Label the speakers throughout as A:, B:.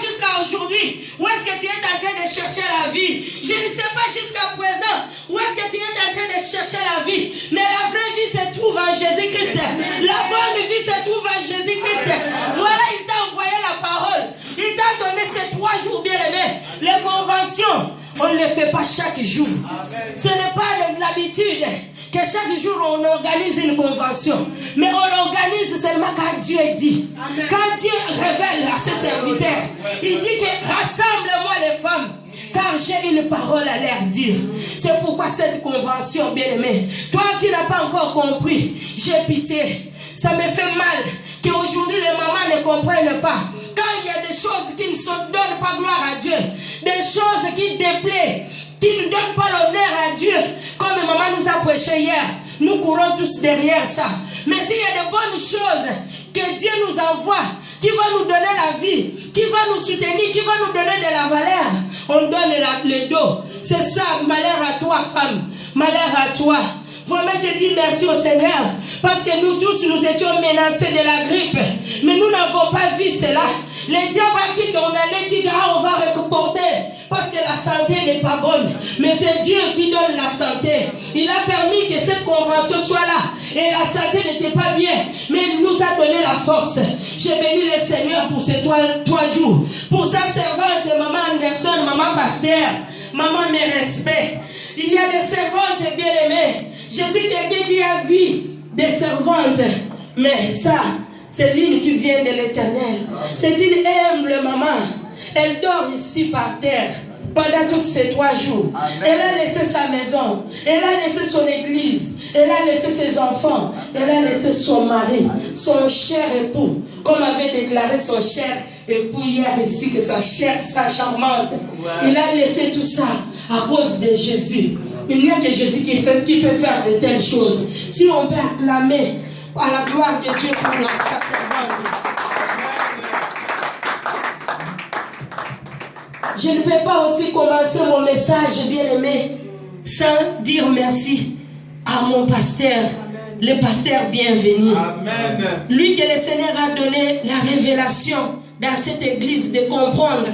A: jusqu'à aujourd'hui où est-ce que tu es en train de chercher la vie. Je ne sais pas jusqu'à présent où est-ce que tu es en train de chercher la vie. Mais la vraie vie se trouve en Jésus-Christ. La bonne vie se trouve en Jésus-Christ. Voilà, il t'a envoyé la parole. Il t'a donné ces 3 jours bien aimés. Les conventions, on ne les fait pas chaque jour. Ce n'est pas l'habitude que chaque jour on organise une convention. Mais on l'organise seulement quand Dieu dit. Amen. Quand Dieu révèle à ses serviteurs, il dit que rassemble-moi les femmes, car j'ai une parole à leur dire. C'est pourquoi cette convention, bien-aimée, toi qui n'as pas encore compris, j'ai pitié. Ça me fait mal qu'aujourd'hui les mamans ne comprennent pas. Quand il y a des choses qui ne se donnent pas gloire à Dieu, des choses qui déplaisent, qui ne donnent pas l'honneur à Dieu, comme maman nous a prêché hier, nous courons tous derrière ça. Mais s'il y a de bonnes choses que Dieu nous envoie, qui va nous donner la vie, qui va nous soutenir, qui va nous donner de la valeur, on donne le dos. C'est ça, malheur à toi femme, malheur à toi. Vraiment, je dis merci au Seigneur, parce que nous tous, nous étions menacés de la grippe, mais nous n'avons pas vu cela. Les diables a dit qu'on allait dire, on va reporter, parce que la santé n'est pas bonne. Mais c'est Dieu qui donne la santé. Il a permis que cette convention soit là, et la santé n'était pas bien, mais il nous a donné la force. J'ai béni le Seigneur pour ces 3 jours, pour sa servante, maman Anderson, maman Pasteur, maman mes respects. Il y a des servantes bien-aimées. Je suis quelqu'un qui a vu des servantes, mais ça, c'est l'une qui vient de l'Éternel. C'est une humble maman. Elle dort ici par terre pendant tous ces 3 jours. Amen. Elle a laissé sa maison, elle a laissé son église, elle a laissé ses enfants, elle a laissé son mari, son cher époux, comme avait déclaré son cher époux hier ici, que sa chère, sa charmante. Ouais. Il a laissé tout ça à cause de Jésus. Il n'y a que Jésus qui peut faire de telles choses. Si on peut acclamer à la gloire de Dieu pour la servante. Je ne peux pas aussi commencer mon message, bien-aimé, sans dire merci à mon pasteur, le pasteur bienvenu. Amen. Lui que le Seigneur a donné la révélation dans cette église de comprendre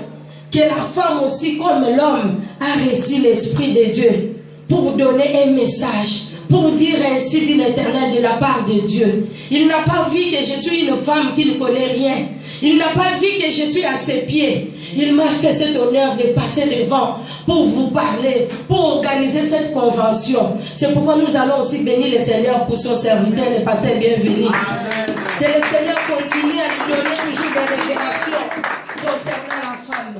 A: que la femme aussi, comme l'homme, a reçu l'Esprit de Dieu pour donner un message, pour dire ainsi dit l'Éternel de la part de Dieu. Il n'a pas vu que je suis une femme qui ne connaît rien. Il n'a pas vu que je suis à ses pieds. Il m'a fait cet honneur de passer devant pour vous parler, pour organiser cette convention. C'est pourquoi nous allons aussi bénir le Seigneur pour son serviteur, le pasteur bienvenu. Que le Seigneur continue à nous donner toujours des révélations concernant la femme.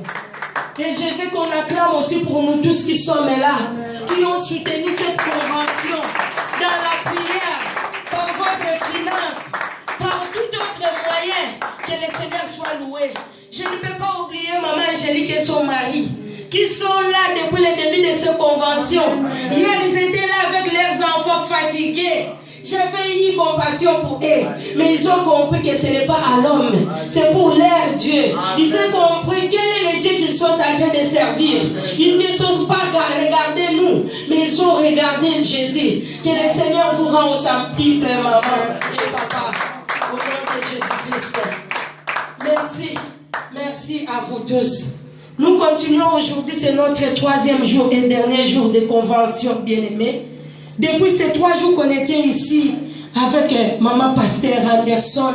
A: Et je veux qu'on acclame aussi pour nous tous qui sommes là, qui ont soutenu cette convention dans la prière, par votre finance, par tout autre moyen, que le Seigneur soit loué. Je ne peux pas oublier maman Angélique et son mari, qui sont là depuis le début de cette convention. Hier, ils étaient là avec leurs enfants fatigués. J'avais eu compassion pour eux, mais ils ont compris que ce n'est pas à l'homme, c'est pour leur Dieu. Ils ont compris quel est le Dieu qu'ils sont en train de servir. Ils ne sont pas regardés nous, mais ils ont regardé Jésus. Que le Seigneur vous rend au centuple, maman et papa, au nom de Jésus-Christ. Merci, merci à vous tous. Nous continuons aujourd'hui, c'est notre 3e jour et dernier jour de convention, bien-aimés. Depuis ces 3 jours qu'on était ici avec maman Pasteur Anderson,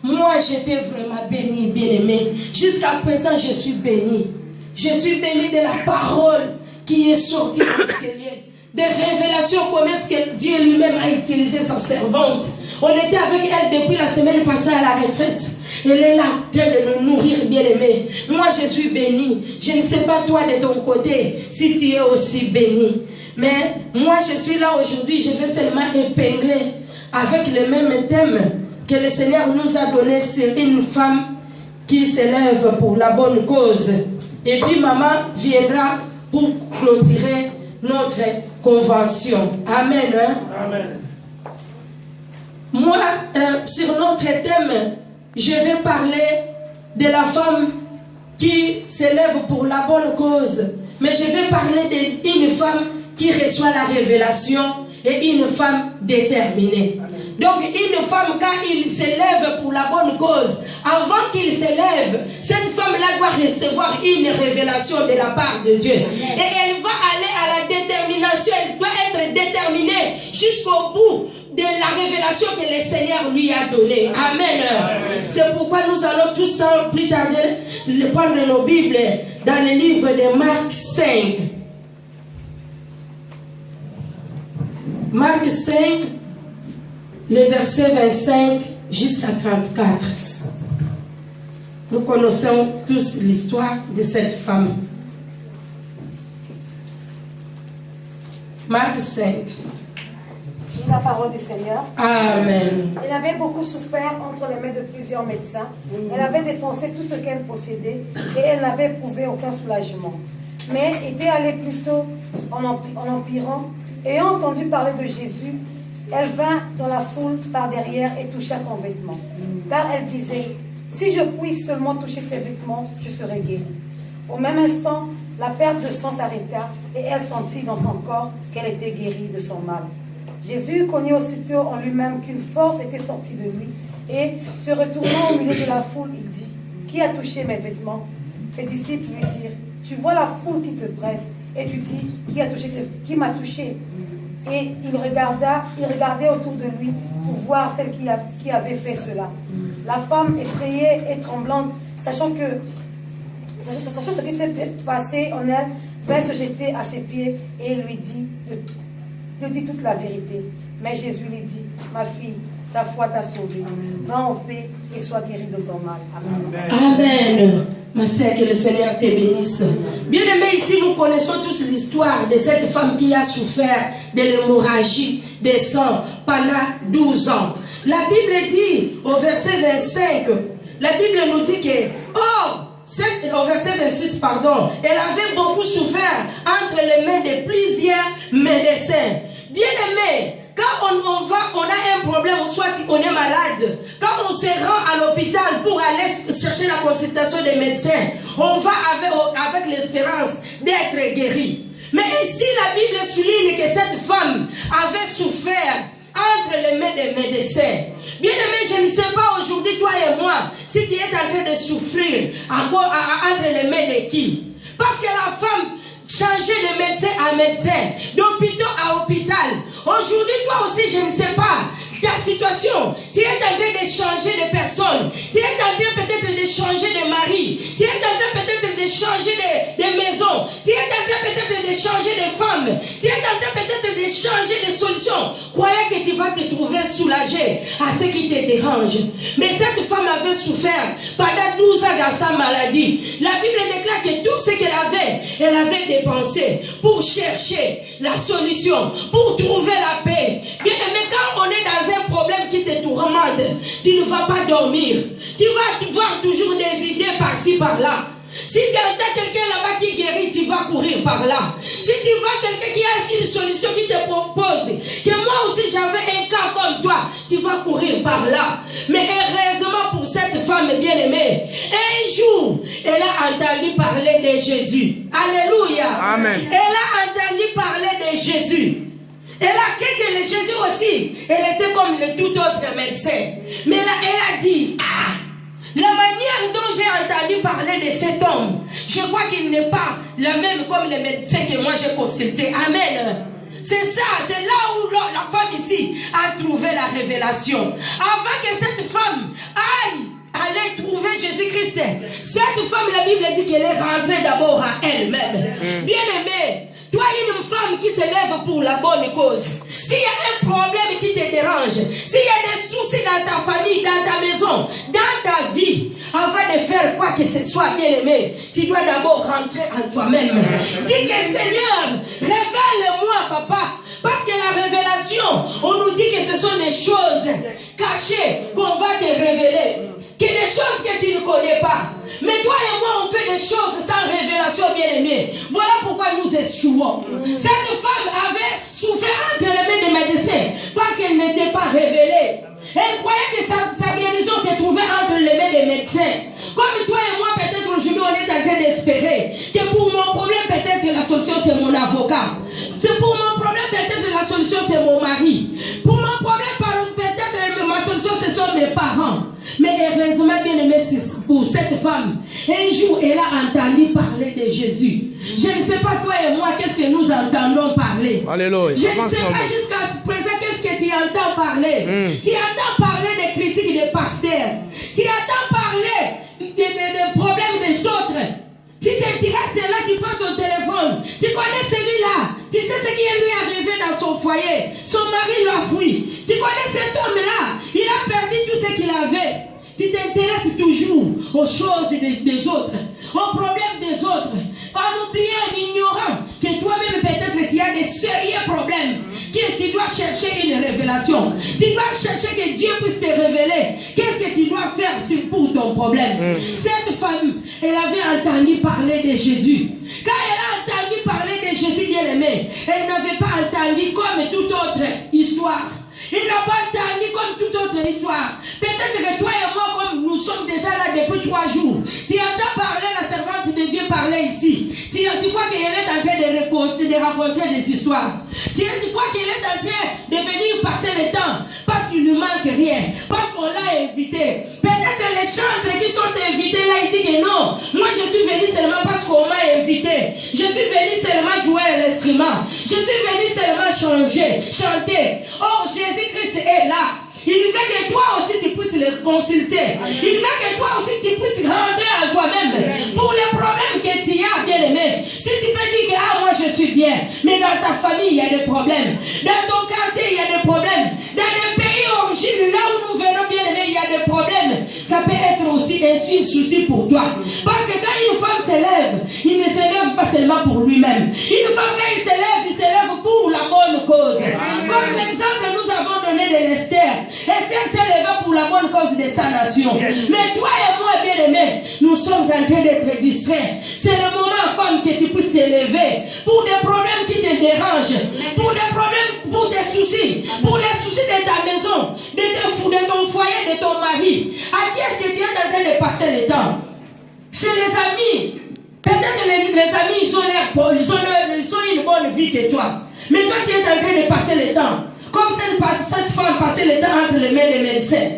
A: moi j'étais vraiment bénie, bien-aimée. Jusqu'à présent, je suis bénie. Je suis bénie de la parole qui est sortie du Seigneur. Des révélations comme est-ce que Dieu lui-même a utilisé sa servante. On était avec elle depuis la semaine passée à la retraite. Elle est là, en train de nous nourrir, bien-aimée. Moi, je suis bénie. Je ne sais pas toi de ton côté, si tu es aussi bénie. Mais moi, je suis là aujourd'hui, je vais seulement épingler avec le même thème que le Seigneur nous a donné sur une femme qui s'élève pour la bonne cause. Et puis, maman viendra pour clôturer notre convention. Amen. Hein? Amen. Moi, sur notre thème, je vais parler de la femme qui s'élève pour la bonne cause. Mais je vais parler d'une femme qui reçoit la révélation et une femme déterminée. Donc une femme, quand il s'élève pour la bonne cause, avant qu'il s'élève, cette femme-là doit recevoir une révélation de la part de Dieu. Et elle va aller à la détermination, elle doit être déterminée jusqu'au bout de la révélation que le Seigneur lui a donnée. Amen. C'est pourquoi nous allons tous sans plus tarder prendre nos Bibles dans le livre de Marc 5. Marc 5, le verset 25 jusqu'à 34. Nous connaissons tous l'histoire de cette femme. Marc 5.
B: La parole du Seigneur.
A: Amen.
B: Elle avait beaucoup souffert entre les mains de plusieurs médecins. Elle avait dépensé tout ce qu'elle possédait et elle n'avait éprouvé aucun soulagement. Mais était allée plutôt en empirant. Ayant entendu parler de Jésus, elle vint dans la foule par derrière et toucha son vêtement. Car elle disait, si je puis seulement toucher ses vêtements, je serai guérie. Au même instant, la perte de sang s'arrêta et elle sentit dans son corps qu'elle était guérie de son mal. Jésus connut aussitôt en lui-même qu'une force était sortie de lui et, se retournant au milieu de la foule, il dit, qui a touché mes vêtements? Ses disciples lui dirent, tu vois la foule qui te presse et tu dis, qui m'a touché? Et il regardait autour de lui pour voir celle qui avait fait cela. La femme, effrayée et tremblante, sachant ce qui s'était passé en elle, vint se jeter à ses pieds et lui dit toute la vérité. Mais Jésus lui dit, ma fille, ta foi t'a sauvée. Va en paix et sois guérie de ton mal. Amen.
A: Amen. Ma sœur, que le Seigneur te bénisse. Bien aimé, ici nous connaissons tous l'histoire de cette femme qui a souffert de l'hémorragie des sangs pendant 12 ans. La Bible dit au verset 25, la Bible nous dit que, au verset 26, pardon, elle avait beaucoup souffert entre les mains de plusieurs médecins. Bien aimé, quand on a un problème, soit on est malade, quand on se rend à l'hôpital pour aller chercher la consultation des médecins, on va avec l'espérance d'être guéri. Mais ici, la Bible souligne que cette femme avait souffert entre les mains des médecins. Bien aimé, je ne sais pas aujourd'hui, toi et moi, si tu es en train de souffrir entre les mains de qui? Parce que la femme changeait de médecin à médecin, d'hôpital à hôpital. Aujourd'hui, toi aussi, je ne sais pas ta situation. Tu es en train de changer de personne. Tu es en train peut-être de changer de mari. Tu es en train peut-être de changer de maison. Tu es en train peut-être de changer de femme. Tu es en train peut-être de changer de solution. Croyez que tu vas te trouver soulagé à ce qui te dérange. Mais cette femme avait souffert pendant 12 ans dans sa maladie. La Bible déclare que tout ce qu'elle avait, elle avait dépensé pour chercher la solution, pour trouver la paix. Bien aimé, quand on est dans un problème qui te tourmente, tu ne vas pas dormir. Tu vas voir toujours des idées par-ci, par-là. Si tu entends quelqu'un là-bas qui guérit, tu vas courir par là. Si tu vois quelqu'un qui a une solution qui te propose, que moi aussi j'avais un cas comme toi, tu vas courir par là. Mais heureusement pour cette femme bien-aimée, un jour, elle a entendu parler de Jésus. Alléluia. Amen. Elle a entendu parler de Jésus. Elle a cru que le Jésus aussi, elle était comme le tout autre médecin. Mais là, elle a dit, la manière dont j'ai entendu parler de cet homme, je crois qu'il n'est pas le même comme les médecins que moi j'ai consulté. Amen. C'est ça, c'est là où la femme ici a trouvé la révélation. Avant que cette femme allait trouver Jésus-Christ, cette femme, la Bible dit qu'elle est rentrée d'abord à elle-même. Bien aimée, toi, une femme qui se lève pour la bonne cause, s'il y a un problème qui te dérange, s'il y a des soucis dans ta famille, dans ta maison, dans ta vie, avant de faire quoi que ce soit, bien aimé, tu dois d'abord rentrer en toi-même. Dis que Seigneur, révèle-moi, papa. Parce que la révélation, on nous dit que ce sont des choses cachées qu'on va te révéler. Que des choses que tu ne connais pas. Mais toi et moi, on fait des choses sans révélation, bien-aimée. Voilà pourquoi nous échouons. Cette femme avait souffert entre les mains des médecins parce qu'elle n'était pas révélée. Elle croyait que sa guérison se trouvait entre les mains des médecins. Comme toi et moi, peut-être aujourd'hui, on est en train d'espérer que pour mon problème, peut-être la solution, c'est mon avocat. C'est pour mon problème, peut-être la solution, c'est mon mari. Pour mon problème, peut-être les parents. Mais heureusement, bien aimé, pour cette femme, un jour, elle a entendu parler de Jésus. Je ne sais pas, toi et moi, qu'est-ce que nous entendons parler.
C: Alléluia.
A: Je ne sais pas jusqu'à présent, qu'est-ce que tu entends parler. Tu entends parler des critiques des pasteurs. Tu entends parler des problèmes des autres. Tu restes là, tu prends ton téléphone. Tu connais celui-là. Tu sais ce qui lui est arrivé dans son foyer. Son mari l'a fui. Tu connais cet homme-là. Il a perdu tout ce qu'il avait. Tu t'intéresses toujours aux choses des autres, aux problèmes des autres, en oubliant, en ignorant que toi-même peut-être tu as des sérieux problèmes, que tu dois chercher une révélation. Tu dois chercher que Dieu puisse te révéler. Qu'est-ce que tu dois faire pour ton problème. Cette femme, elle avait entendu parler de Jésus. Quand elle a entendu parler de Jésus bien-aimé, elle n'avait pas entendu comme toute autre histoire. Il n'a pas entendu comme toute autre histoire. Peut-être que toi et moi, comme nous sommes déjà là depuis 3 jours, tu entends parler, la servante de Dieu parler ici. Tu crois qu'elle est en train de raconter des histoires. Tu crois qu'elle est en train de venir passer le temps parce qu'il ne lui manque rien, parce qu'on l'a invité. Peut-être les chantres qui sont invités là, ils disent que non, moi je suis venu seulement parce qu'on m'a invité. Je suis venu seulement jouer l'instrument. Je suis venu seulement chanter. Oh, Jésus-Christ est là. Il veut que toi aussi tu puisses le consulter. Il veut que toi aussi tu puisses rentrer en toi-même pour les problèmes que tu as, bien-aimé. Si tu peux dire que moi je suis bien, mais dans ta famille il y a des problèmes. Dans ton quartier il y a des problèmes. Dans les pays origines, là où nous venons, bien-aimé, il y a des problèmes. Ça peut être aussi un souci pour toi. Parce que quand une femme s'élève, il ne s'élève pas seulement pour lui-même. Une femme quand il s'élève pour la bonne cause. Comme l'exemple nous avons donné de Esther. Esther s'est levée pour la bonne cause de sa nation. Mais toi et moi, bien-aimés, nous sommes en train d'être distraits. C'est le moment, femme, que tu puisses t'élever pour des problèmes qui te dérangent, pour des problèmes, pour des soucis, pour les soucis de ta maison, de ton foyer, de ton mari. À qui est-ce que tu es en train de passer le temps? Chez les amis. Peut-être les amis, ils ont une bonne vie que toi. Mais toi, tu es en train de passer le temps. Comme cette femme passait le temps entre les mains des médecins.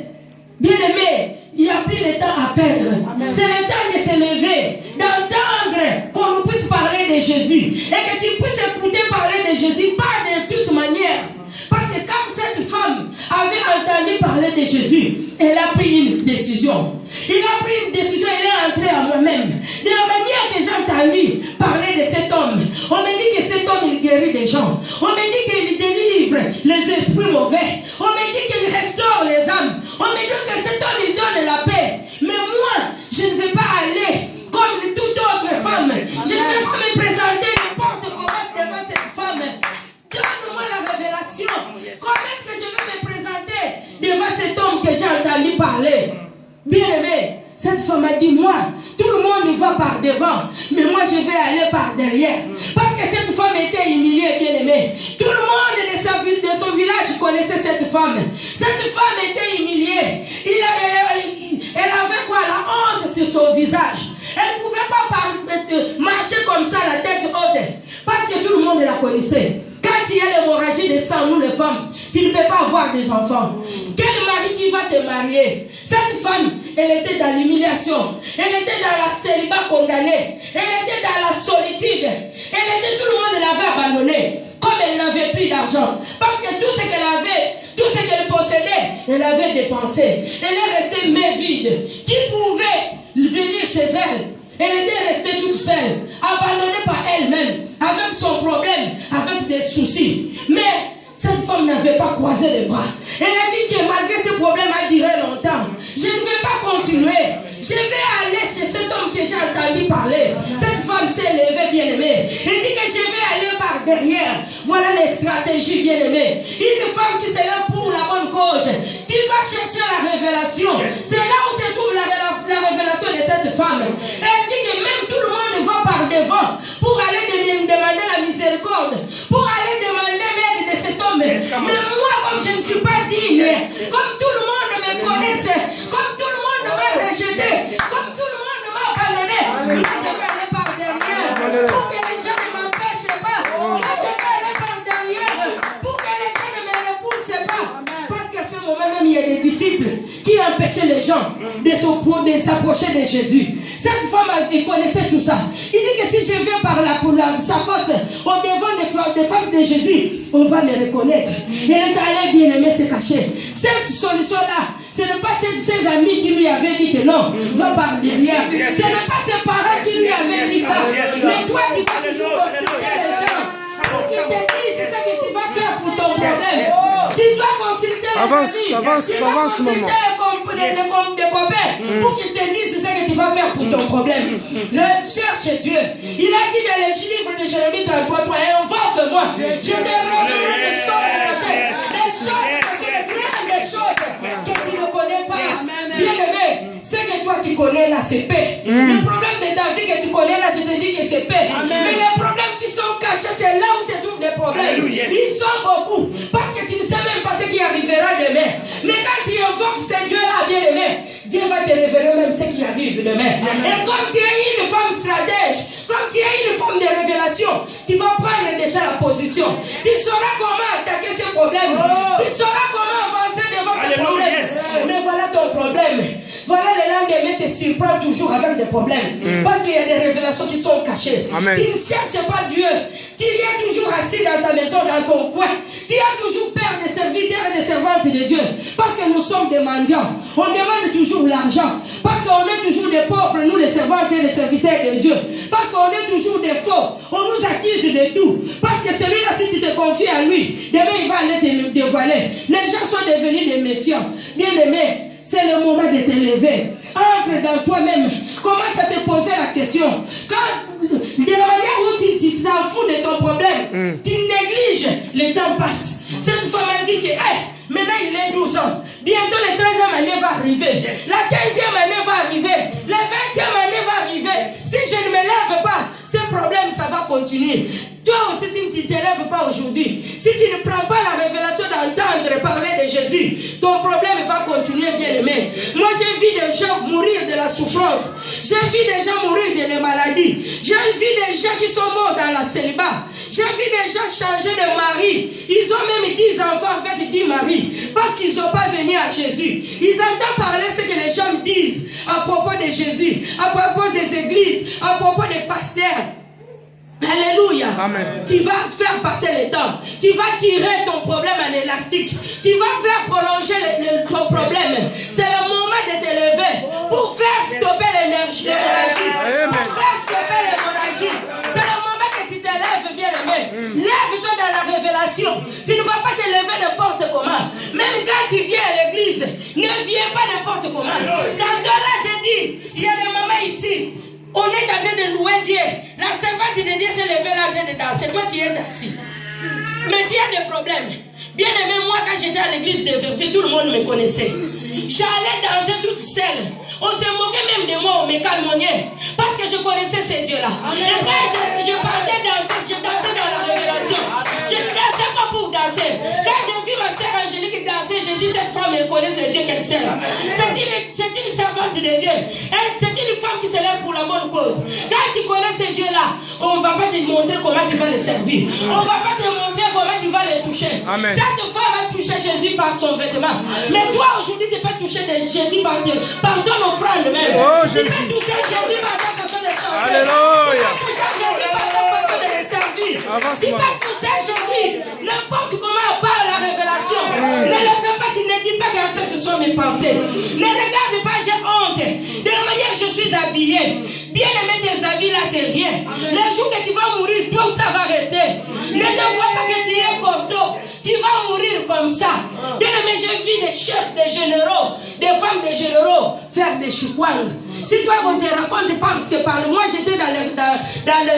A: Bien aimé, il n'y a plus de temps à perdre. C'est le temps de se lever, d'entendre qu'on nous puisse parler de Jésus. Et que tu puisses écouter parler de Jésus, pas de toute manière. Parce que quand cette femme avait entendu parler de Jésus, elle a pris une décision. Il a pris une décision, elle est entrée en moi-même. De la manière que j'ai entendu parler de cet homme, on me dit que cet homme il guérit des gens. On me dit qu'il délivre les esprits mauvais. On me dit qu'il restaure les âmes. On me dit que cet homme il donne la paix. Mais moi, je ne vais pas aller comme toute autre femme. Je ne vais pas me présenter n'importe comment devant cette femme. Donne-moi la révélation. Comment est-ce que je vais me présenter devant cet homme que j'ai entendu parler? Bien aimé, cette femme a dit, moi, tout le monde va par devant, mais moi je vais aller par derrière. Parce que cette femme était humiliée, bien aimée. Tout le monde de son village connaissait cette femme. Cette femme était humiliée. Elle avait quoi? La honte sur son visage. Elle ne pouvait pas marcher comme ça, la tête haute. Parce que tout le monde la connaissait. Quand il y a l'hémorragie de sang, nous les femmes, tu ne peux pas avoir des enfants. Quel mari qui va te marier? Cette femme, elle était dans l'humiliation. Elle était dans la célibat condamnée. Elle était dans la solitude. Tout le monde l'avait abandonnée. Comme elle n'avait plus d'argent. Parce que tout ce qu'elle avait, tout ce qu'elle possédait, elle avait dépensé. Elle est restée main vide. Qui pouvait venir chez elle? Elle était restée toute seule, abandonnée par elle-même, avec son problème, avec des soucis. Mais cette femme n'avait pas croisé les bras. Elle a dit que malgré ce problème a duré longtemps, je ne vais pas continuer. Je vais aller chez cet homme que j'ai entendu parler. Cette femme s'est levée, bien-aimée. Elle dit que je vais aller par derrière. Voilà les stratégies, bien-aimées. Une femme qui se lève pour la bonne cause. Tu vas chercher la révélation. C'est là où se trouve la révélation de cette femme. Elle dit que même tout le monde va par devant pour aller demander la miséricorde, pour aller demander l'aide de cet homme. Mais moi, comme je ne suis pas digne, comme tout le monde me connaisse, comme tout le monde m'a rejeté, comme tout le monde m'a abandonné, moi je vais aller par derrière pour que les gens ne m'empêchent pas. Moi je vais aller par derrière pour que les gens ne me repoussent pas. Parce qu'à ce moment même, il y a des disciples qui ont empêcher les gens de s'approcher de Jésus. Cette femme, elle connaissait tout ça. Il dit que si je vais par sa force au devant des faces de Jésus, on va me reconnaître. Elle est allée bien aimer se cacher. Cette solution-là, ce n'est pas ses amis qui lui avaient dit que non, va par derrière. Ce n'est pas ses parents qui lui avaient dit ça. Mais toi, tu vas toujours consulter les gens pour qu'ils te disent ce que tu vas faire pour ton problème. Tu dois consulter les amis. Tu dois consulter des copains pour qu'ils te disent ce que tu vas faire pour ton problème. Je cherche Dieu. Il a dit dans le livre de Jérémie 33, invoque-moi. Je te révélerai des choses cachées. Des choses que tu ne connais pas. Bien aimé, ce que toi tu connais là, c'est paix. Le problème de ta vie que tu connais là, je te dis que c'est paix. Mais les problèmes qui sont cachés, c'est là où se trouvent des problèmes. Ils sont beaucoup. Parce que tu ne sais même pas ce qui arrivera demain. Mais quand tu invoques ce Dieu-là, bien aimé, Dieu va te révéler même ce qui arrive demain. Et comme tu es une femme stratège, comme tu es une femme de révélation, tu vas prendre déjà la position. Tu sauras comment attaquer ce problème. Tu sauras comment avancer devant ce problème. Mais voilà ton problème. Voilà le lendemain te surprend toujours avec des problèmes. Parce qu'il y a des révélations qui sont cachées. Amen. Tu ne cherches pas Dieu. Tu es toujours assis dans ta maison, dans ton coin. Tu as toujours peur des serviteurs et des servantes de Dieu. Parce que nous sommes des mendiants. On demande toujours l'argent. Parce qu'on est toujours des pauvres, nous les servantes et les serviteurs de Dieu. Parce qu'on est toujours des faux. On nous accuse de tout. Parce que celui-là, si tu te confies à lui, demain il va aller te dévoiler. Les gens sont devenus des méfiants. Bien aimés, c'est le moment de te lever. Entre dans toi-même. Commence à te poser la question. Quand, de la manière où tu t'en fous de ton problème, tu négliges, le temps passe. Cette femme a dit que, maintenant il est 12 ans. Bientôt la 13e année va arriver. La 15e année va arriver. La 20e année va arriver. Si je ne me lève pas, ce problème, ça va continuer. Toi aussi, si tu ne te lèves pas aujourd'hui, si tu ne prends pas la révélation d'entendre parler de Jésus, ton problème va continuer, bien aimé. Moi, j'ai vu des gens mourir de la souffrance. J'ai vu des gens mourir de la maladie. J'ai vu des gens qui sont morts dans la célibat. J'ai vu des gens changer de mari. Ils ont même 10 enfants avec 10 maris. Parce qu'ils n'ont pas venu à Jésus. Ils entendent parler ce que les gens disent à propos de Jésus, à propos des églises, à propos des pasteurs. Alléluia. Amen. Tu vas faire passer le temps. Tu vas tirer ton problème en élastique. Tu vas faire prolonger ton problème. C'est le moment de te lever pour faire stopper l'hémorragie. Pour faire stopper l'hémorragie. C'est le moment que tu te lèves, bien aimé. Lève-toi dans la révélation. Tu ne vas pas te lever n'importe comment. Même quand tu viens à l'église, ne viens pas n'importe comment. Dans ton là, je dis, il y a des mamans ici. On est en train de louer Dieu. La servante de Dieu s'est levée là en train de danser. Toi, tu es assis. Mais tu as des problèmes. Bien aimé, moi, quand j'étais à l'église de Verviers, tout le monde me connaissait. J'allais danser toute seule. On se moquait même de moi, on me calmonnait. Parce que je connaissais ces dieux-là. Et quand je partais danser, je dansais dans la révélation. Je ne dansais pas pour danser. Quand j'ai vu ma sœur Angélique danser, j'ai dit, cette femme, elle connaît le Dieu qu'elle sert. C'est une servante de Dieu. C'est une femme qui se lève pour la bonne cause. Quand tu connais ces dieux-là, on ne va pas te montrer comment tu vas les servir. On ne va pas te montrer comment tu vas les toucher. Amen. Cette femme a touché Jésus par son vêtement. Mais toi, aujourd'hui, tu peux toucher Jésus par ton offrande même. Oh, tu peux toucher Jésus par ta façon de chanter. Alléluia. Tu peux toucher Jésus par ta façon de les servir. Tu peux toucher Jésus n'importe comment par la révélation. Ne le fais pas, tu ne dis pas que ce sont mes pensées. Ne regarde pas, j'ai honte. De la manière que je suis habillée. Bien aimé, tes habits là, c'est rien. Le jour que tu vas mourir, donc ça va rester. Ne te vois pas que tu es costaud. Tu vas mourir comme ça. Bien aimé, j'ai vu des chefs, des généraux, des femmes de généraux faire des chikwang. Si toi on te raconte parce que moi j'étais dans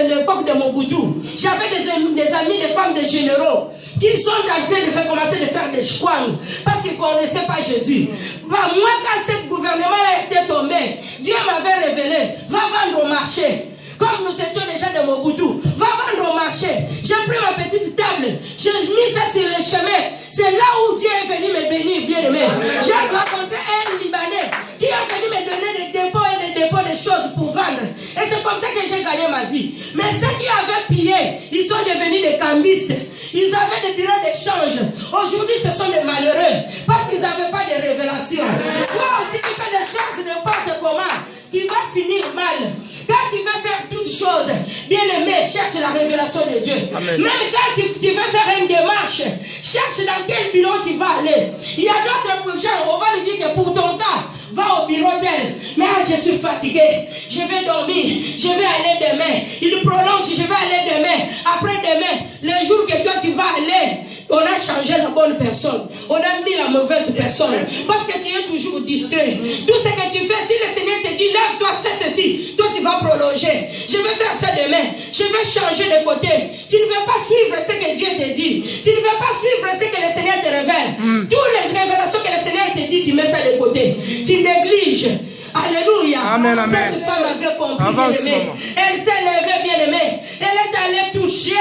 A: l'époque de Mobutu. J'avais des amis, des femmes de généraux qui sont en train de recommencer de faire des chikwang parce qu'ils ne connaissaient pas Jésus. Bah, moi quand ce gouvernement-là était tombé, Dieu m'avait révélé, va vendre au marché. Comme nous étions déjà de Mobutu, va vendre au marché. J'ai pris ma petite table, j'ai mis ça sur le chemin. C'est là où Dieu est venu me bénir, bien aimé. J'ai rencontré un Libanais qui est venu me donner des dépôts et des dépôts de des choses pour vendre. Et c'est comme ça que j'ai gagné ma vie. Mais ceux qui avaient pillé, ils sont devenus des cambistes. Ils avaient des bureaux d'échange. Aujourd'hui, ce sont des malheureux. Parce qu'ils n'avaient pas de révélation. Toi aussi, tu fais des choses n'importe comment. Tu vas finir mal. Quand tu veux faire toutes choses, bien aimé, cherche la révélation de Dieu. Amen. Même quand tu veux faire une démarche, cherche dans quel bureau tu vas aller. Il y a d'autres gens, on va lui dire que pour ton cas, va au bureau d'elle. Mais je suis fatigué, je vais dormir, je vais aller demain. Il prolonge, je vais aller demain. Après demain, le jour que toi tu vas aller, on a changé la bonne personne. On a mis la mauvaise personne. Parce que tu es toujours distrait. Tout ce que tu fais, si le Seigneur te dit, lève-toi, fais ceci, toi tu vas prolonger. Je vais faire ça demain. Je vais changer de côté. Tu ne veux pas suivre ce que Dieu te dit. Tu ne veux pas suivre ce que le Seigneur te révèle. Toutes les révélations que le Seigneur te dit, tu mets ça de côté. Tu négliges. Alléluia. Amen, amen. Cette femme avait compris, bien aimé. Elle s'est levée, bien aimée. Elle est allée toucher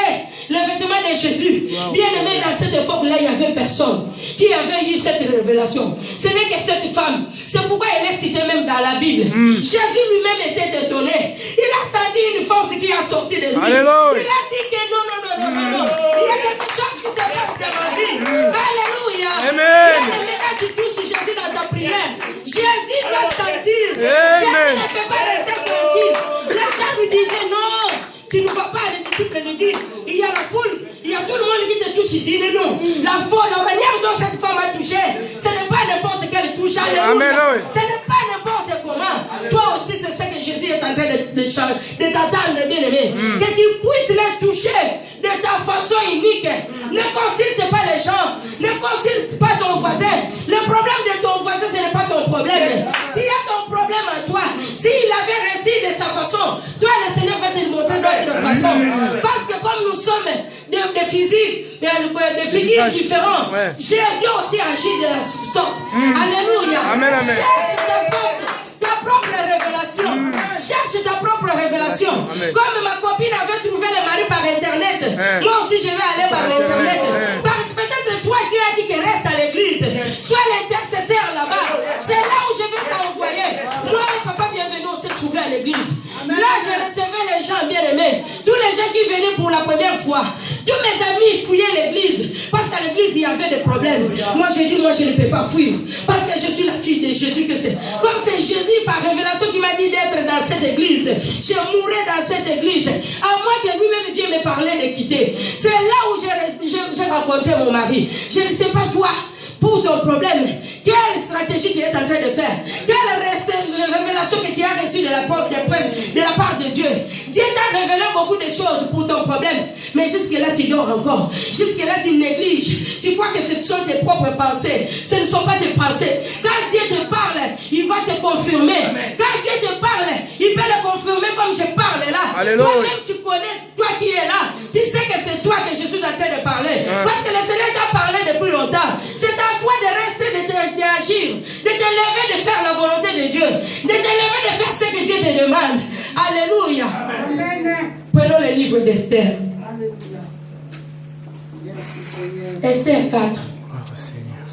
A: le vêtement de Jésus. Wow. Bien aimé, dans cette époque-là, il n'y avait personne qui avait eu cette révélation. Ce n'est que cette femme. C'est pourquoi elle est citée même dans la Bible. Jésus lui-même était étonné. Il a senti une force qui a sorti de lui. Alléluia. Il a dit que non. Il y a quelque chose qui se passe dans ma vie. Alléluia. Amen. Bien aimé, quand tu touches Jésus dans ta prière, Jésus doit sentir. Jésus ne peut pas rester tranquille. Les gens lui disaient non, tu ne vas pas aller, tu peux le dire. Il y a la foule, il y a tout le monde qui te touche, il dit non. La manière dont cette femme a touché, ce n'est pas n'importe quelle touche. Alléluia. Ce n'est pas n'importe comment. Toi aussi, c'est ce que Jésus est en train de t'attendre, bien aimé. Que tu puisses les toucher de ta façon unique. Ne consulte pas les gens. Ne consulte pas ton voisin. Le problème de ton voisin, ce n'est pas ton problème. S'il y a ton problème à toi, s'il avait réussi de sa façon, toi, le Seigneur va te le montrer d'autre façon. Parce que comme nous sommes des physiques, des figures différentes, Dieu aussi agit de la sorte. Alléluia. Amen, amen. Cherche ta propre révélation. Cherche ta propre révélation. Comme ma copine avait trouvé le mari par internet, moi aussi je vais aller par l'internet. Peut-être toi Dieu a dit que reste à l'église. Sois l'intercesseur là-bas. C'est là où je vais t'envoyer. Moi et papa bienvenue, on s'est trouvés à l'église. Là je recevais les gens bien aimés. Tous les gens qui venaient pour la première fois. Tous mes amis fouillaient l'église. Parce qu'à l'église il y avait des problèmes. Moi j'ai dit, moi je ne peux pas fuir. Parce que je suis la fille de Jésus que c'est. Comme c'est Jésus par révélation qui m'a dit d'être dans cette église. Je mourrai dans cette église. À moins que lui-même Dieu me parlait de quitter. C'est là où j'ai rencontré mon mari. Je ne sais pas toi. Pour ton problème, quelle stratégie tu es en train de faire? Quelle révélation que tu as reçue de la part de Dieu? Dieu t'a révélé beaucoup de choses pour ton problème, mais jusque-là tu dors encore. Jusque-là tu négliges. Tu crois que ce sont tes propres pensées. Ce ne sont pas tes pensées. Quand Dieu te parle, il va te confirmer. Quand Dieu te parle, il peut le confirmer comme je parle là. Toi-même tu connais, toi qui es là, tu sais que c'est toi que je suis en train de parler. Parce que le Seigneur t'a parlé depuis longtemps. C'est à toi de rester, d'agir, de te lever, de faire la volonté de Dieu, de te lever, de faire ce que Dieu te demande. Alléluia. Amen. Prenons le livre d'Esther. Esther 4. Oh, Seigneur.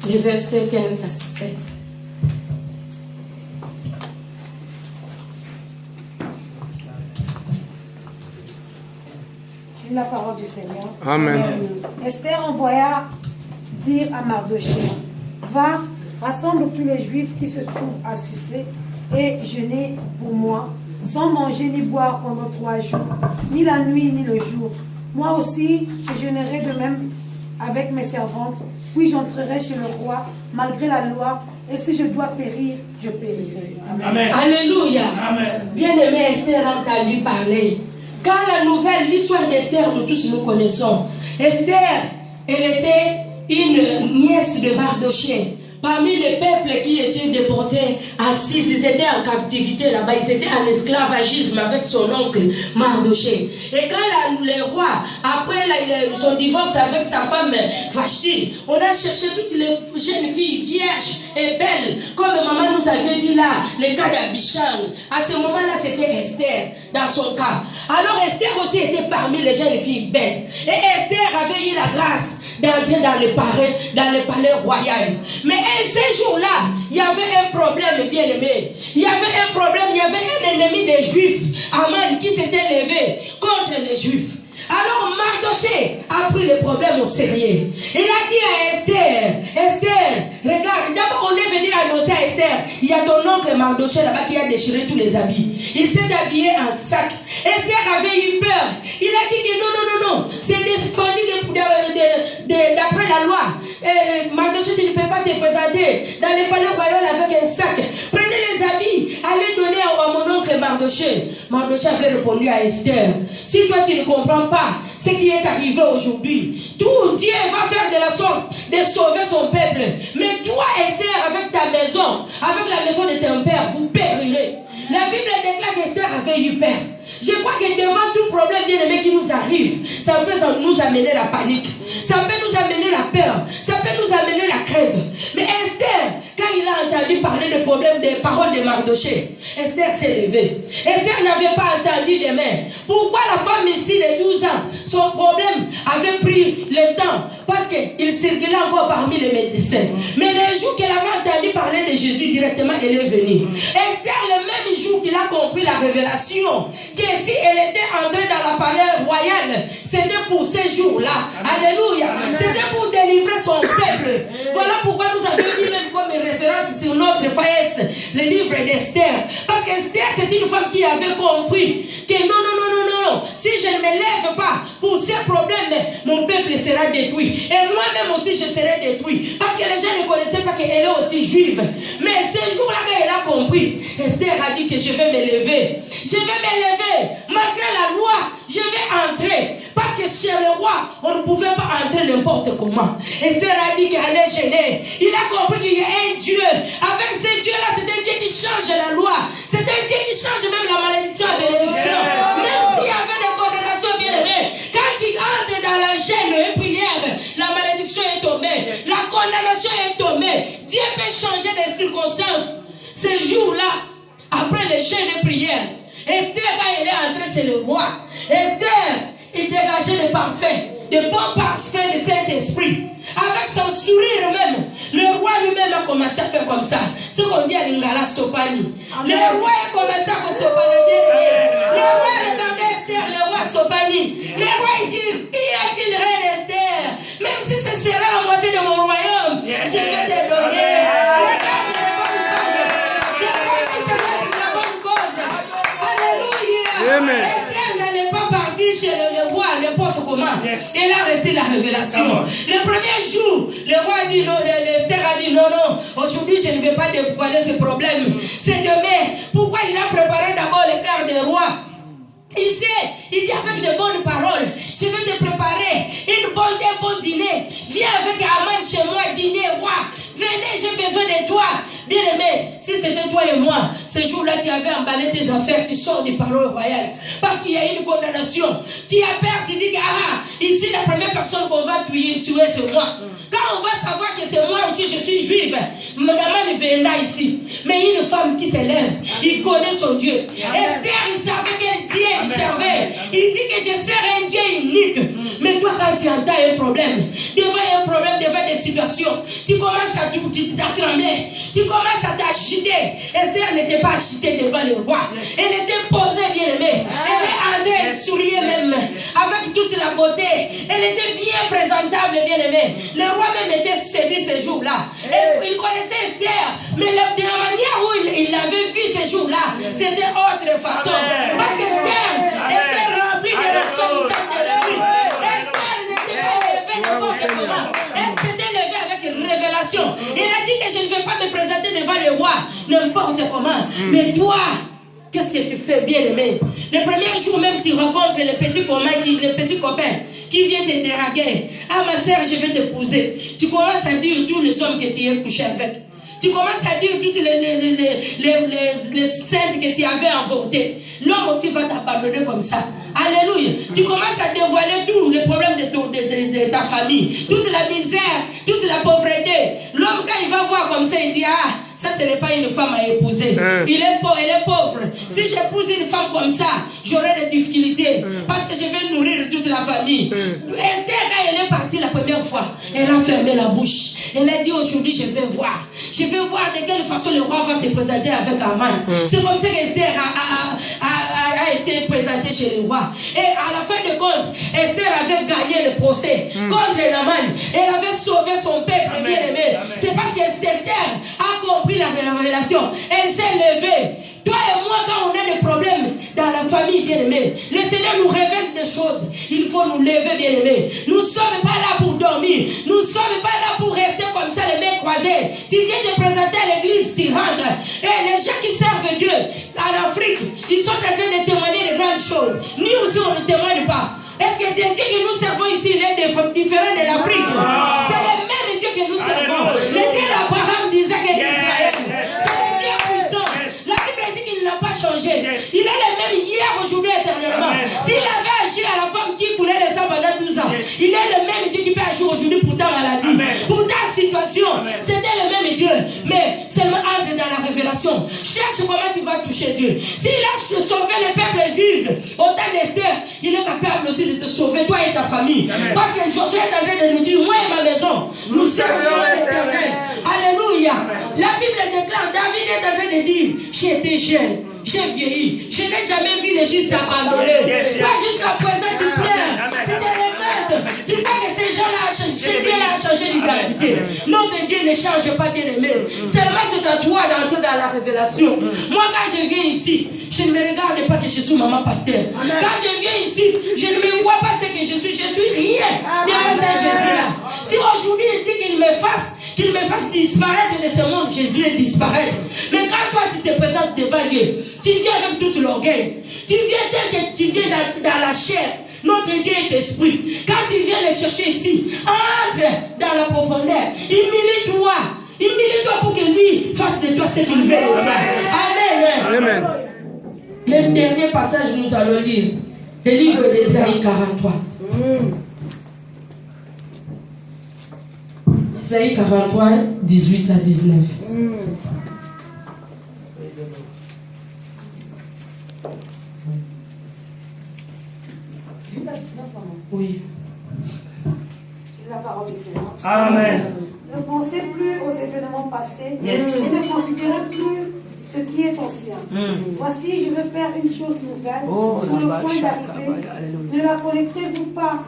A: Les versets 15 à 16.
B: La parole du Seigneur.
C: Amen.
B: Esther envoya dire à Mardochée, va, rassemble tous les Juifs qui se trouvent à Sucé et jeûnez pour moi, sans manger ni boire pendant 3 jours, ni la nuit ni le jour. Moi aussi, je jeûnerai de même avec mes servantes, puis j'entrerai chez le roi, malgré la loi, et si je dois périr, je périrai. Amen.
A: Amen. Alléluia. Bien-aimé, Esther a entendu parler. Quand la nouvelle, l'histoire d'Esther, nous tous nous connaissons. Esther, elle était une nièce de Mardochée. Parmi les peuples qui étaient déportés à Cis, ils étaient en captivité là-bas, ils étaient en esclavagisme avec son oncle Mardochée. Et quand le roi, après son divorce avec sa femme Vashti, on a cherché toutes les jeunes filles vierges et belles, comme maman nous avait dit là, le cas d'Abishag. À ce moment-là, c'était Esther dans son cas. Alors Esther aussi était parmi les jeunes filles belles. Et Esther avait eu la grâce d'entrer dans le palais royal. Mais Et ces jours-là, il y avait un problème, bien aimé. Il y avait un problème, il y avait un ennemi des Juifs, Aman, qui s'était levé contre les Juifs. Alors Mardoché a pris le problème au sérieux. Il a dit à Esther, Esther, regarde, d'abord on est venu annoncer à Esther, il y a ton oncle Mardoché là-bas qui a déchiré tous les habits. Il s'est habillé en sac. Esther avait eu peur. Il a dit que non, c'est défendu d'après la loi. Mardoché, tu ne peux pas te présenter dans les palais royaux avec un sac. Prenez les habits, allez donner à mon oncle Mardoché. Mardoché avait répondu à Esther, si toi tu ne comprends pas ce qui est arrivé aujourd'hui, tout Dieu va faire de la sorte de sauver son peuple. Mais toi, Esther, avec ta maison, avec la maison de ton père, vous périrez. La Bible déclare qu'Esther avait eu peur. Je crois que devant tout problème bien aimé qui nous arrive, ça peut nous amener la panique, ça peut nous amener la peur, ça peut nous amener la crainte. Mais Esther, quand il a entendu parler des problèmes, des paroles de Mardoché, Esther s'est levée. Esther n'avait pas entendu des mains. Pourquoi la femme ici de 12 ans, son problème avait pris le temps? Parce qu'il circulait encore parmi les médecins. Mais le jour qu'elle avait entendu parler de Jésus directement, elle est venue. Esther, le même jour qu'il a compris la révélation, que si elle était entrée dans la palais royale, c'était pour ces jours-là. Alléluia. C'était pour délivrer son peuple. Voilà pourquoi nous avons mis même comme référence sur notre FAS, le livre d'Esther. Parce qu'Esther, c'est une femme qui avait compris que non. Si je ne me lève pas pour ces problèmes, mon peuple sera détruit. Et moi-même aussi, je serai détruit. Parce que les gens ne connaissaient pas qu'elle est aussi juive. Mais ce jour-là, quand elle a compris, Esther a dit que je vais me lever. Je vais me lever. Malgré la loi, je vais entrer. Parce que chez le roi, on ne pouvait pas entrer n'importe comment. Esther a dit qu'elle est gênée. Il a compris qu'il y a un Dieu. Avec ce Dieu-là, c'est un Dieu qui change la loi. C'est un Dieu qui change même la malédiction à bénédiction. Même s'il y avait des condamnations bien aimées, quand il entre dans la gêne et prière, la malédiction est tombée. La condamnation est tombée. Dieu peut changer les circonstances. Ce jour-là, après les gênes et prières, Esther, quand elle est entrée chez le roi, Esther, il dégageait le parfum, de bons parfums de Saint-Esprit. Avec son sourire même, le roi lui-même a commencé à faire comme ça. Ce qu'on dit à l'Ingala Sopani. Le roi a commencé à Sopani. Le roi regardait Esther, le roi Sopani. Le roi il dit, qui a-t-il reine Esther? Même si ce sera la moitié de mon royaume, je vais te donner. Regarde les bonnes femmes. Les femmes qui se lèvent pour la bonne cause. Alléluia.
C: Amen.
A: N'est pas parti chez le roi n'importe comment. Yes. Il a reçu la révélation. Le premier jour, le roi a dit non, Esther a dit non, aujourd'hui je ne vais pas dévoiler ce problème. C'est demain. Pourquoi il a préparé d'abord le quart des rois? Il sait, il dit avec de bonnes paroles, je vais te préparer un bon dîner. Viens avec Aman chez moi, dîner, roi. Venez, j'ai besoin de toi. Bien aimé, si c'était toi et moi, ce jour-là, tu avais emballé tes affaires, tu sors du palais royal. Parce qu'il y a une condamnation. Tu as peur, tu dis que ici, la première personne qu'on va tuer, c'est moi. Quand on va savoir que c'est moi aussi, je suis juive, Madame viendra ici. Mais une femme qui s'élève, il connaît son Dieu. Esther, il savait quel Dieu il servait. Il dit que je serai un Dieu unique. Mais toi, quand tu entends un problème, devant des situations, tu commences à trembler, tu commences à t'agiter. Esther n'était pas agitée devant le roi. Elle était posée, bien aimée. Elle est entrée, elle souriait même, avec toute la beauté. Elle était bien présentable, bien aimée. Le roi même était séduit ces jours-là. Il connaissait Esther, mais de la manière où il l'avait vu ces jours-là, c'était autre façon. Parce qu'Esther était remplie de la chose du Saint-Esprit. Esther n'était pas élevée n'importe comment. Elle s'était levée avec une révélation. Elle a dit que je ne vais pas me présenter devant le roi n'importe comment. Mais toi, qu'est-ce que tu fais, bien aimé? Le premier jour même, tu rencontres le petit copain qui vient te draguer. Ah, ma soeur, je vais t'épouser. Tu commences à dire tous les hommes que tu es couché avec. Tu commences à dire toutes les saintes que tu avais avortées. L'homme aussi va t'abandonner comme ça. Alléluia. Tu commences à dévoiler tous les problèmes de ta famille. Toute la misère, toute la pauvreté. L'homme, quand il va voir comme ça, il dit, ça ce n'est pas une femme à épouser. Elle est pauvre. Si j'épouse une femme comme ça, j'aurai des difficultés. Parce que je vais nourrir toute la famille. Esther, quand elle est partie la première fois, elle a fermé la bouche. Elle a dit aujourd'hui, je vais voir. Je vais voir de quelle façon le roi va se présenter avec Haman. C'est comme ça qu'Esther a été présentée chez le roi. Et à la fin de compte, Esther avait gagné le procès contre Haman. Elle avait sauvé son peuple bien-aimé. C'est parce que Esther a compris la révélation. Elle s'est levée. Toi et moi, quand on a des problèmes dans la famille, bien-aimé, le Seigneur nous révèle des choses. Il faut nous lever, bien-aimé. Nous ne sommes pas là pour dormir. Nous ne sommes pas là pour rester comme ça, les mains croisées. Tu viens te présenter à l'église, tu rentres. Et les gens qui servent Dieu en Afrique, ils sont en train de témoigner de grandes choses. Nous aussi, on ne témoigne pas. Est-ce que les dieux que nous servons ici, il est différent de l'Afrique? C'est le même Dieu que nous servons. Le Dieu d'Abraham, d'Isaac et d'Israël. C'est le Dieu puissant. La Bible dit qu'il n'a pas changé. Il est le même hier, aujourd'hui, éternellement. S'il avait agi à la femme qui coulait le sang pendant 12 ans, il est le même Dieu qui peut agir aujourd'hui pour ta maladie, pour ta situation. C'était le même Dieu. Mais seulement entre dans la révélation. Cherche comment tu vas toucher Dieu. S'il a sauvé le peuple juif au temps d'Esther, il est capable aussi de te sauver, toi et ta famille. Parce que Josué est en train de nous dire, moi et ma maison, nous servirons l'Éternel. Alléluia. La Bible déclare, David est en train de dire, j'ai été jeune, j'ai vieilli, je n'ai jamais vu les justes abandonnés. Toi jusqu'à présent tu pleures, tu te remettes, tu crois que ces gens-là, Dieu a changé d'identité. Notre Dieu ne change pas, bien aimé. Seulement c'est à toi d'entrer dans la révélation. Moi quand je viens ici, je ne me regarde pas que je suis maman pasteur. Quand je viens ici, je ne me vois pas ce que je suis rien. Devant ce Jésus-là. Si aujourd'hui il dit qu'il me fasse disparaître de ce monde, Jésus est disparaître. Mais quand toi tu te présentes devant Dieu, tu viens avec tout l'orgueil. Tu viens tel que tu viens dans la chair. Notre Dieu est esprit. Quand tu viens le chercher ici, entre dans la profondeur. Humilie-toi. Humilie-toi pour que lui fasse de toi ce qu'il veut de toi. Amen. Amen. Le dernier passage, nous allons lire le livre d'Ésaïe 43. Ésaïe 43, 18 à 19. Oui.
B: La parole du Seigneur.
C: Amen.
B: Ne pensez plus aux événements passés et ne considérez plus ce qui est ancien. Voici, je veux faire une chose nouvelle sur le point d'arriver. Ne la connaîtrez-vous pas?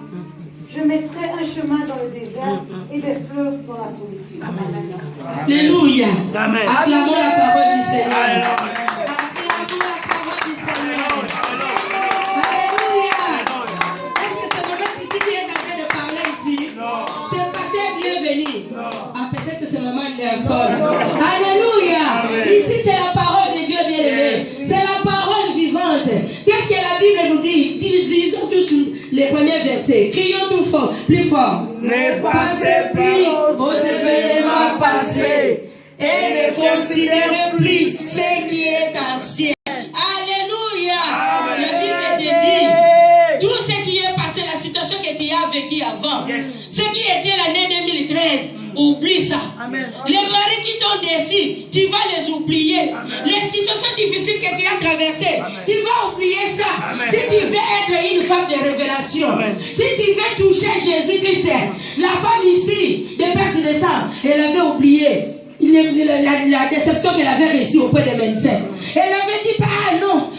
B: Je mettrai un chemin dans le désert et des fleuves dans la solitude. Amen.
A: Alléluia.
C: Amen.
A: Acclamons la parole du Seigneur. Acclamons la parole du Seigneur. Alléluia. Est-ce que c'est maman Titi qui est en train de parler ici? Non. C'est passé bienvenue. Ah, peut-être que c'est maman Nelson. Alléluia. Ici, c'est la parole de Dieu bien-aimé. C'est la parole vivante. Qu'est-ce que la Bible nous dit? Disons tous les premiers versets. Crions tout fort, plus fort.
C: Ne pensez plus aux événements passés et ne considérez plus
A: ce qui est ancien. Alléluia. La Bible te dit tout ce qui est passé, la situation que tu as vécue avant, ce qui était l'année 2013. Oublie ça. Amen. Les maris qui t'ont déçu, tu vas les oublier. Amen. Les situations difficiles que tu as traversées, tu vas oublier ça. Amen. Si tu veux être une femme de révélation, amen, si tu veux toucher Jésus-Christ, la femme ici, de perte de sang, elle avait oublié la déception qu'elle avait reçue auprès des médecins. Elle avait dit, ah non,